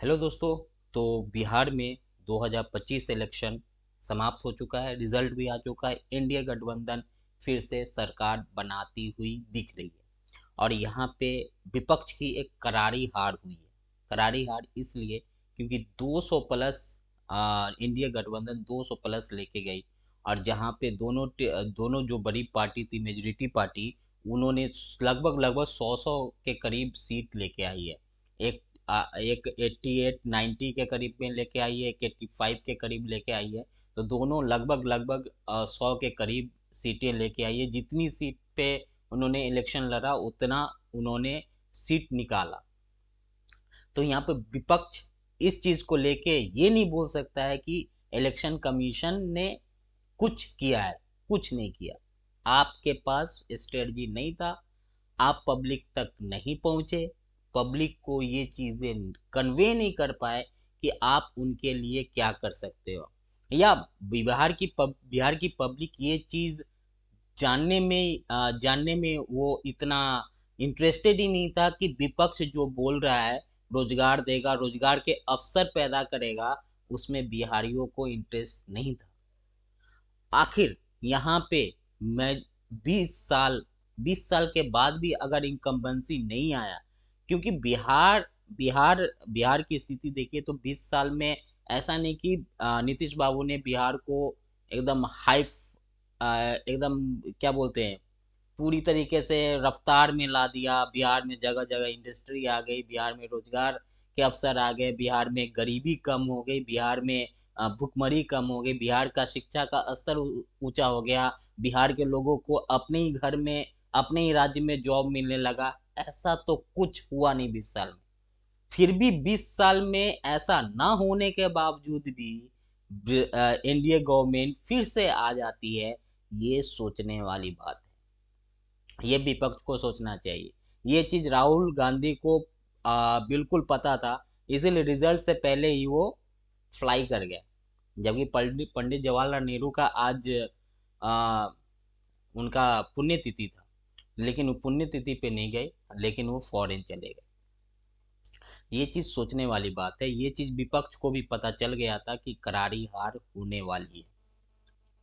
Hello दोस्तों। तो बिहार में 2025 इलेक्शन समाप्त हो चुका है, रिजल्ट भी आ चुका है। इंडिया गठबंधन फिर से सरकार बनाती हुई दिख रही है और यहाँ पे विपक्ष की एक करारी हार हुई है। करारी हार इसलिए क्योंकि 200 प्लस इंडिया गठबंधन 200 प्लस लेके गई और जहाँ पे दोनों जो बड़ी पार्टी थी, मेजोरिटी पार्टी, उन्होंने लगभग लगभग 100 के करीब सीट लेके आई है। एक एक 88 90 के करीब में लेके आई है, एक 85 के करीब लेके आई है। तो दोनों लगभग लगभग 100 के करीब सीटें लेके आई है। जितनी सीट पे उन्होंने इलेक्शन लड़ा उतना उन्होंने सीट निकाला। तो यहाँ पे विपक्ष इस चीज को लेके ये नहीं बोल सकता है कि इलेक्शन कमीशन ने कुछ किया है। कुछ नहीं किया। आपके पास स्ट्रेटजी नहीं था, आप पब्लिक तक नहीं पहुंचे, पब्लिक को ये चीजें कन्वे नहीं कर पाए कि आप उनके लिए क्या कर सकते हो। या बिहार की पब्लिक ये चीज जानने में वो इतना इंटरेस्टेड ही नहीं था कि विपक्ष जो बोल रहा है रोजगार देगा, रोजगार के अवसर पैदा करेगा, उसमें बिहारियों को इंटरेस्ट नहीं था। आखिर यहाँ पे मैं 20 साल 20 साल के बाद भी अगर इनकम्बेंसी नहीं आया, क्योंकि बिहार की स्थिति देखिए तो 20 साल में ऐसा नहीं कि नीतीश बाबू ने बिहार को एकदम एकदम क्या बोलते हैं, पूरी तरीके से रफ्तार में ला दिया। बिहार में जगह जगह इंडस्ट्री आ गई, बिहार में रोजगार के अवसर आ गए, बिहार में गरीबी कम हो गई, बिहार में भुखमरी कम हो गई, बिहार का शिक्षा का स्तर ऊंचा हो गया, बिहार के लोगों को अपने ही घर में, अपने ही राज्य में जॉब मिलने लगा। ऐसा तो कुछ हुआ नहीं 20 साल में। फिर भी 20 साल में ऐसा ना होने के बावजूद भी एनडीए गवर्नमेंट फिर से आ जाती है। ये सोचने वाली बात है, ये विपक्ष को सोचना चाहिए। ये चीज राहुल गांधी को बिल्कुल पता था, इसीलिए रिजल्ट से पहले ही वो फ्लाई कर गया। जबकि पंडित जवाहरलाल नेहरू का आज आ, उनका पुण्यतिथि था, लेकिन वो पुण्यतिथि पे नहीं गए, लेकिन वो फॉरेन चले गए। ये चीज सोचने वाली बात है। ये चीज विपक्ष को भी पता चल गया था कि करारी हार होने वाली है।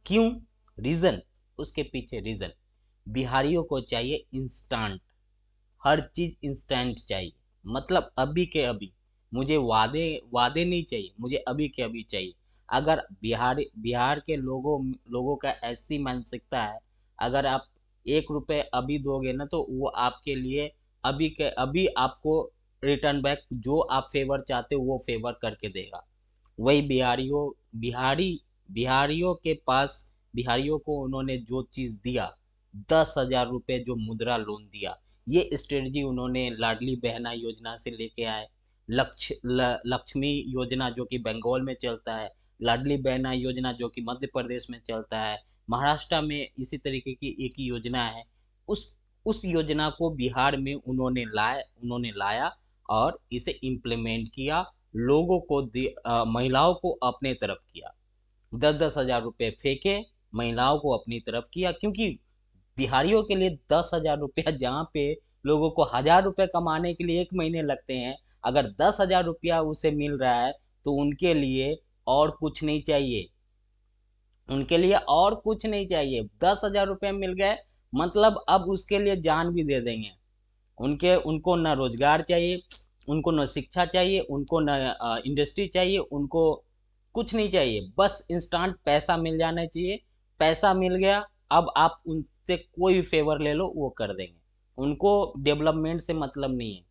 क्यों? रीजन, उसके पीछे रीजन, बिहारियों को चाहिए इंस्टेंट। हर चीज इंस्टेंट चाहिए, मतलब अभी के अभी। मुझे वादे वादे नहीं चाहिए, मुझे अभी के अभी चाहिए। अगर बिहार के लोगों का ऐसी मानसिकता है, अगर आप 1 रुपए अभी दोगे ना तो वो आपके लिए अभी के अभी आपको रिटर्न बैक जो आप फेवर चाहते हो वो फेवर करके देगा। वही बिहारी बिहारियों के पास, बिहारियों को उन्होंने जो चीज दिया, 10,000 रुपये जो मुद्रा लोन दिया, ये स्ट्रेटजी उन्होंने लाडली बहना योजना से लेके आए। लक्ष्मी योजना जो कि बंगाल में चलता है, लाडली बहना योजना जो कि मध्य प्रदेश में चलता है, महाराष्ट्र में इसी तरीके की एक ही योजना है। उस उस योजना को बिहार में उन्होंने लाया और इसे इम्प्लीमेंट किया। लोगों को महिलाओं को अपने तरफ किया। 10-10 हजार रुपये फेंके, महिलाओं को अपनी तरफ किया। क्योंकि बिहारियों के लिए 10,000 रुपया, जहाँ पे लोगों को 1,000 रुपये कमाने के लिए 1 महीने लगते हैं, अगर 10,000 रुपया उसे मिल रहा है तो उनके लिए और कुछ नहीं चाहिए। उनके लिए और कुछ नहीं चाहिए। 10,000 रुपये मिल गए, मतलब अब उसके लिए जान भी दे देंगे। उनको न रोजगार चाहिए, उनको न शिक्षा चाहिए, उनको न इंडस्ट्री चाहिए, उनको कुछ नहीं चाहिए। बस इंस्टेंट पैसा मिल जाना चाहिए। पैसा मिल गया, अब आप उनसे कोई भी फेवर ले लो वो कर देंगे। उनको डेवलपमेंट से मतलब नहीं है।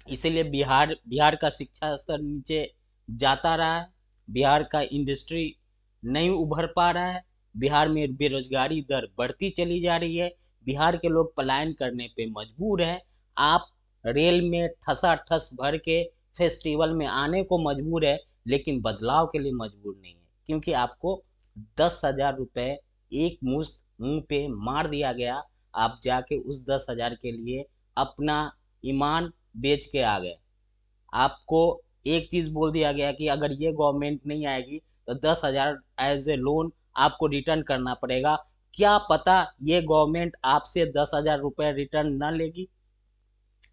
इसीलिए बिहार का शिक्षा स्तर नीचे जाता रहा है, बिहार का इंडस्ट्री नहीं उभर पा रहा है, बिहार में बेरोजगारी दर बढ़ती चली जा रही है, बिहार के लोग पलायन करने पे मजबूर है। आप रेल में ठसाठस भर के फेस्टिवल में आने को मजबूर है, लेकिन बदलाव के लिए मजबूर नहीं है। क्योंकि आपको 10,000 रुपये एक मुश्त मुंह पे मार दिया गया। आप जाके उस 10,000 के लिए अपना ईमान बेच के आ गए। आपको एक चीज बोल दिया गया कि अगर ये गवर्नमेंट नहीं आएगी तो 10,000 एज ए लोन आपको रिटर्न करना पड़ेगा। क्या पता ये गवर्नमेंट आपसे 10,000 रुपये रिटर्न न लेगी।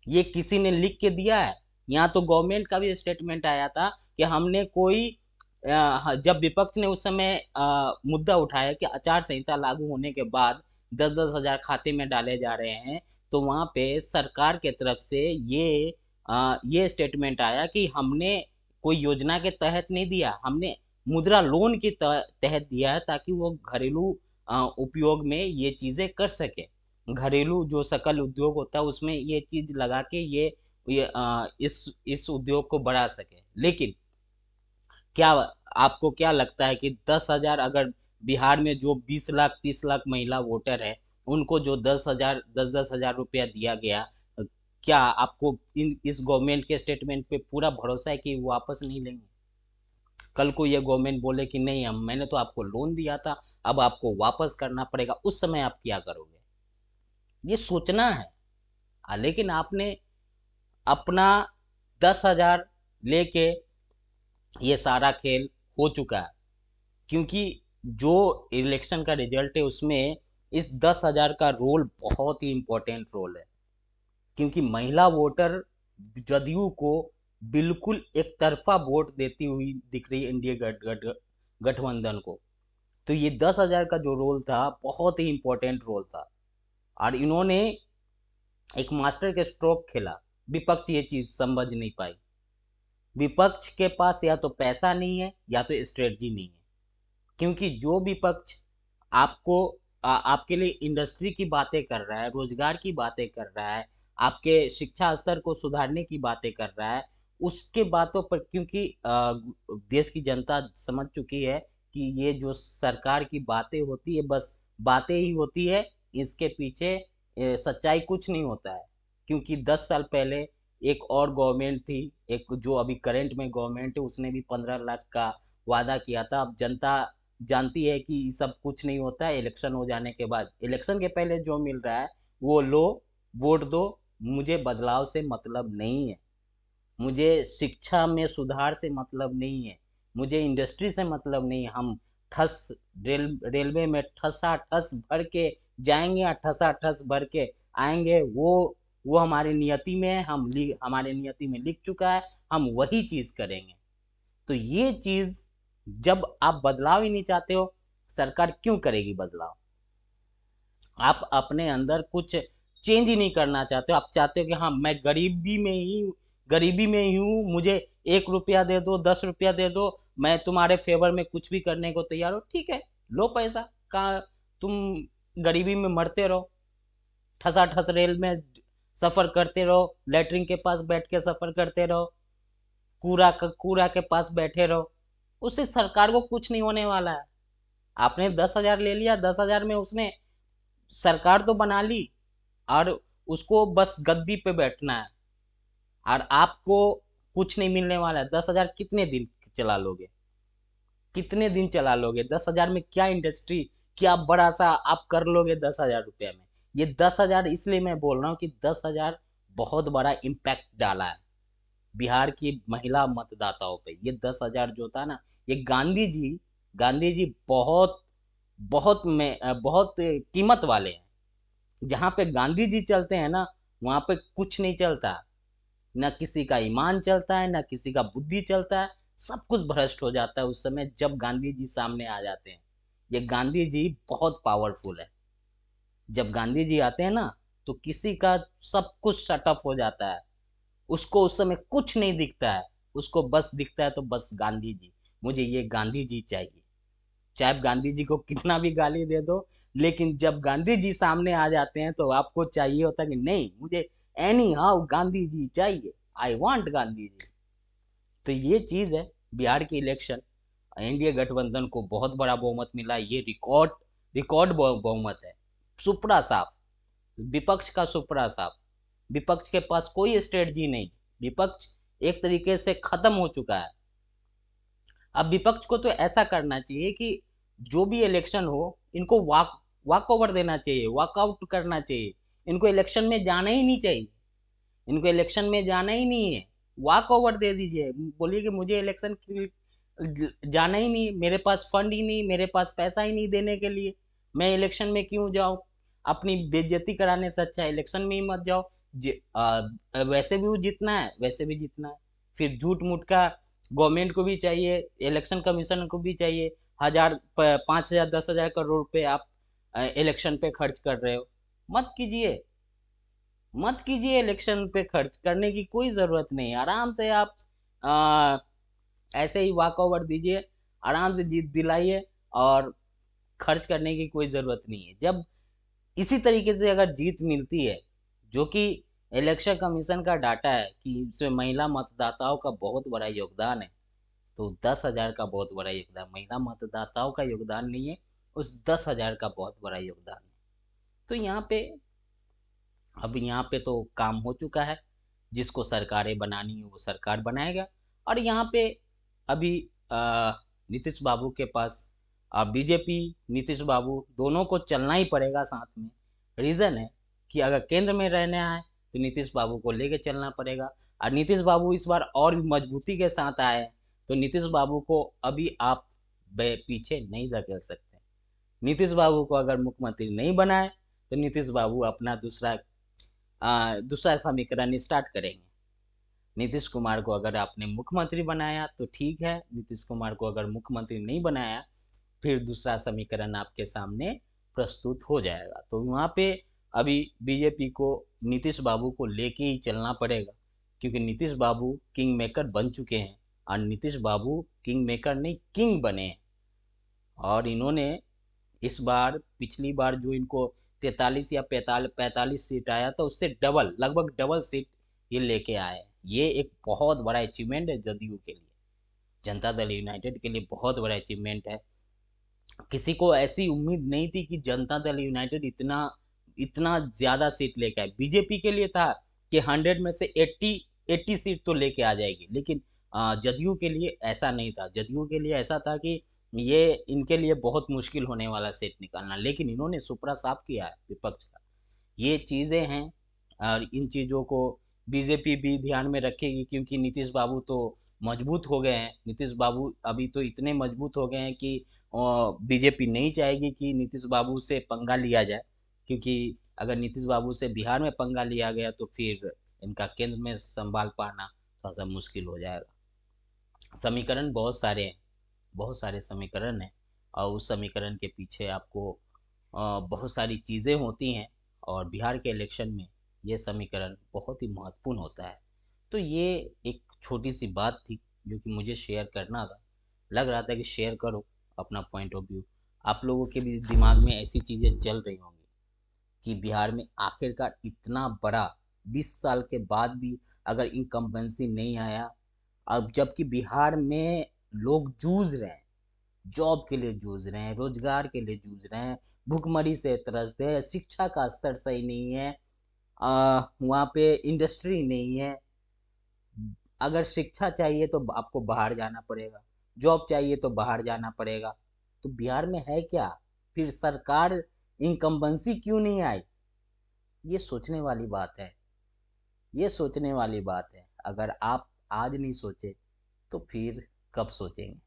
ये किसी ने लिख के दिया है? यहाँ तो गवर्नमेंट का भी स्टेटमेंट आया था कि हमने कोई जब विपक्ष ने उस समय मुद्दा उठाया कि आचार संहिता लागू होने के बाद 10-10 हजार खाते में डाले जा रहे हैं, तो वहां पे सरकार के तरफ से ये स्टेटमेंट आया कि हमने कोई योजना के तहत नहीं दिया, हमने मुद्रा लोन के तहत दिया है, ताकि वो घरेलू उपयोग में ये चीजें कर सके। घरेलू जो सकल उद्योग होता है उसमें ये चीज लगा के इस उद्योग को बढ़ा सके। लेकिन क्या आपको क्या लगता है कि 10 हजार, अगर बिहार में जो 20 लाख 30 लाख महिला वोटर है, उनको जो 10 हजार 10-10 हजार रुपया दिया गया, क्या आपको इस गवर्नमेंट के स्टेटमेंट पे पूरा भरोसा है कि वो वापस नहीं लेंगे? कल को ये गवर्नमेंट बोले कि नहीं, हम मैंने तो आपको लोन दिया था, अब आपको वापस करना पड़ेगा, उस समय आप क्या करोगे? ये सोचना है। लेकिन आपने अपना 10 हजार लेके ये सारा खेल हो चुका है, क्योंकि जो इलेक्शन का रिजल्ट है उसमें इस 10 हजार का रोल बहुत ही इम्पोर्टेंट रोल है, क्योंकि महिला वोटर जदयू को बिल्कुल एक तरफा वोट देती हुई दिख रही है, इंडिया गठबंधन को। तो ये 10 हजार का जो रोल था बहुत ही इम्पोर्टेंट रोल था, और इन्होंने एक मास्टर के स्ट्रोक खेला। विपक्ष ये चीज समझ नहीं पाई। विपक्ष के पास या तो पैसा नहीं है या तो स्ट्रेटजी नहीं है, क्योंकि जो विपक्ष आपको आपके लिए इंडस्ट्री की बातें कर रहा है, रोजगार की बातें कर रहा है, आपके शिक्षा स्तर को सुधारने की बातें कर रहा है, उसके बातों पर, क्योंकि देश की जनता समझ चुकी है कि ये जो सरकार की बातें होती है बस बातें ही होती है, इसके पीछे सच्चाई कुछ नहीं होता है। क्योंकि 10 साल पहले एक और गवर्नमेंट थी, एक जो अभी करंट में गवर्नमेंट है, उसने भी 15 लाख का वादा किया था। अब जनता जानती है कि ये सब कुछ नहीं होता है। इलेक्शन हो जाने के बाद, इलेक्शन के पहले जो मिल रहा है वो लो, वोट दो, मुझे बदलाव से मतलब नहीं है, मुझे शिक्षा में सुधार से मतलब नहीं है, मुझे इंडस्ट्री से मतलब नहीं है। हम ठस रेलवे में ठसा ठस भर के जाएंगे या ठसा ठस भर के आएंगे, वो हमारी नियति में है, हमारे नियति में लिख चुका है, हम वही चीज करेंगे। तो ये चीज, जब आप बदलाव ही नहीं चाहते हो, सरकार क्यों करेगी बदलाव? आप अपने अंदर कुछ चेंज ही नहीं करना चाहते हो। आप चाहते हो कि हाँ, मैं गरीबी में ही हूँ, मुझे 1 रुपया दे दो, 10 रुपया दे दो, मैं तुम्हारे फेवर में कुछ भी करने को तैयार हो। ठीक है, लो पैसा, कहाँ तुम गरीबी में मरते रहो, ठसा ठस रेल में सफर करते रहो, लेटरिन के पास बैठ के सफर करते रहो, कूड़ा के पास बैठे रहो, उससे सरकार को कुछ नहीं होने वाला है। आपने 10 हजार ले लिया, 10 हजार में उसने सरकार तो बना ली, और उसको बस गद्दी पे बैठना है, और आपको कुछ नहीं मिलने वाला है। 10 हजार कितने दिन चला लोगे? कितने दिन चला लोगे? 10 हजार में क्या इंडस्ट्री, क्या बड़ा सा आप कर लोगे 10 हजार रुपया में? ये 10 हजार इसलिए मैं बोल रहा हूँ कि 10 हजार बहुत बड़ा इम्पैक्ट डाला है बिहार की महिला मतदाताओं पे। ये 10 हजार जो था ना, ये गांधी जी बहुत बहुत कीमत वाले हैं। जहाँ पे गांधी जी चलते हैं ना, वहां पे कुछ नहीं चलता, ना किसी का ईमान चलता है, ना किसी का बुद्धि चलता है, सब कुछ भ्रष्ट हो जाता है उस समय जब गांधी जी सामने आ जाते हैं। ये गांधी जी बहुत पावरफुल है। जब गांधी जी आते हैं ना, तो किसी का सब कुछ शटअप हो जाता है, उसको उस समय कुछ नहीं दिखता है, उसको बस दिखता है तो बस गांधी जी, मुझे ये गांधी जी चाहिए। चाहे आप गांधी जी को कितना भी गाली दे दो, लेकिन जब गांधी जी सामने आ जाते हैं तो आपको चाहिए होता है कि नहीं, मुझे एनी हाउ गांधी जी चाहिए, आई वांट गांधी जी। तो ये चीज है। बिहार की इलेक्शन, एनडीए गठबंधन को बहुत बड़ा बहुमत मिला, ये रिकॉर्ड रिकॉर्ड बहुमत है, सुपड़ा साफ, विपक्ष का सुपड़ा साफ। विपक्ष के पास कोई स्ट्रेटजी नहीं, विपक्ष एक तरीके से खत्म हो चुका है। अब विपक्ष को तो ऐसा करना चाहिए कि जो भी इलेक्शन हो, इनको वॉक ओवर देना चाहिए, वॉकआउट करना चाहिए, इनको इलेक्शन में जाना ही नहीं चाहिए, इनको इलेक्शन में जाना ही नहीं है। वॉक ओवर दे दीजिए, बोलिए कि मुझे इलेक्शन जाना ही नहीं, मेरे पास फंड ही नहीं, मेरे पास पैसा ही नहीं देने के लिए, मैं इलेक्शन में क्यों जाऊं? अपनी बेइज्जती कराने से अच्छा इलेक्शन में ही मत जाओ। वैसे भी वो जीतना है, वैसे भी जीतना है। फिर झूठ मूठ का गवर्नमेंट को भी चाहिए, इलेक्शन कमीशन को भी चाहिए। 5,000 10,000 करोड़ रुपए आप इलेक्शन पे खर्च कर रहे हो। मत कीजिए, मत कीजिए, इलेक्शन पे खर्च करने की कोई ज़रूरत नहीं है। आराम से आप आ, ऐसे ही वॉक ओवर दीजिए, आराम से जीत दिलाइए, और खर्च करने की कोई ज़रूरत नहीं है। जब इसी तरीके से अगर जीत मिलती है, जो कि इलेक्शन कमीशन का डाटा है कि इसमें महिला मतदाताओं का बहुत बड़ा योगदान है, तो 10,000 का बहुत बड़ा योगदान, महिला मतदाताओं का योगदान नहीं है, उस 10,000 का बहुत बड़ा योगदान है। तो यहाँ पे, अब यहाँ पे तो काम हो चुका है। जिसको सरकारें बनानी है वो सरकार बनाएगा। और यहाँ पे अभी नीतीश बाबू के पास, बीजेपी, नीतीश बाबू दोनों को चलना ही पड़ेगा साथ में। रीज़न है कि अगर केंद्र में रहना है तो नीतीश बाबू को लेके चलना पड़ेगा। और नीतीश बाबू इस बार और भी मजबूती के साथ आए हैं, तो नीतीश बाबू को अभी आप पीछे नहीं धकेल सकते। नीतीश बाबू को अगर मुख्यमंत्री नहीं बनाए तो नीतीश बाबू अपना दूसरा समीकरण स्टार्ट करेंगे। नीतीश कुमार को अगर आपने मुख्यमंत्री बनाया तो ठीक है, नीतीश कुमार को अगर मुख्यमंत्री नहीं बनाया, फिर दूसरा समीकरण आपके सामने प्रस्तुत हो जाएगा। तो वहाँ पे अभी बीजेपी को नीतीश बाबू को लेके ही चलना पड़ेगा, क्योंकि नीतीश बाबू किंग मेकर बन चुके हैं। और नीतीश बाबू किंग मेकर नहीं, किंग बने हैं। और इन्होंने इस बार, पिछली बार जो इनको 43 या 45 सीट आया था, उससे डबल, लगभग डबल सीट ये लेके आए हैं। ये एक बहुत बड़ा अचीवमेंट है जदयू के लिए, जनता दल यूनाइटेड के लिए बहुत बड़ा अचीवमेंट है। किसी को ऐसी उम्मीद नहीं थी कि जनता दल यूनाइटेड इतना इतना ज्यादा सीट लेके आए। बीजेपी के लिए था कि 100 में से 80 सीट तो लेके आ जाएगी, लेकिन जदयू के लिए ऐसा नहीं था। जदयू के लिए ऐसा था कि ये इनके लिए बहुत मुश्किल होने वाला सीट निकालना, लेकिन इन्होंने सुपड़ा साफ किया है विपक्ष का। ये चीज़ें हैं, और इन चीज़ों को बीजेपी भी ध्यान में रखेगी, क्योंकि नीतीश बाबू तो मजबूत हो गए हैं। नीतीश बाबू अभी तो इतने मजबूत हो गए हैं कि बीजेपी नहीं चाहेगी कि नीतीश बाबू से पंगा लिया जाए, क्योंकि अगर नीतीश बाबू से बिहार में पंगा लिया गया तो फिर इनका केंद्र में संभाल पाना थोड़ा सा मुश्किल हो जाएगा। समीकरण बहुत सारे हैं, बहुत सारे समीकरण हैं, और उस समीकरण के पीछे आपको बहुत सारी चीज़ें होती हैं, और बिहार के इलेक्शन में ये समीकरण बहुत ही महत्वपूर्ण होता है। तो ये एक छोटी सी बात थी जो कि मुझे शेयर करना था, लग रहा था कि शेयर करो अपना पॉइंट ऑफ व्यू। आप लोगों के भी दिमाग में ऐसी चीज़ें चल रही होंगी कि बिहार में आखिरकार इतना बड़ा 20 साल के बाद भी अगर इनकम्बेंसी नहीं आया, अब जबकि बिहार में लोग जूझ रहे हैं, जॉब के लिए जूझ रहे हैं, रोजगार के लिए जूझ रहे हैं, भुखमरी से त्रस्त है, शिक्षा का स्तर सही नहीं है, वहाँ पे इंडस्ट्री नहीं है। अगर शिक्षा चाहिए तो आपको बाहर जाना पड़ेगा, जॉब चाहिए तो बाहर जाना पड़ेगा। तो बिहार में है क्या? फिर सरकार इनकम्बेंसी क्यों नहीं आई? ये सोचने वाली बात है, ये सोचने वाली बात है। अगर आप आज नहीं सोचे तो फिर कब सोचेंगे?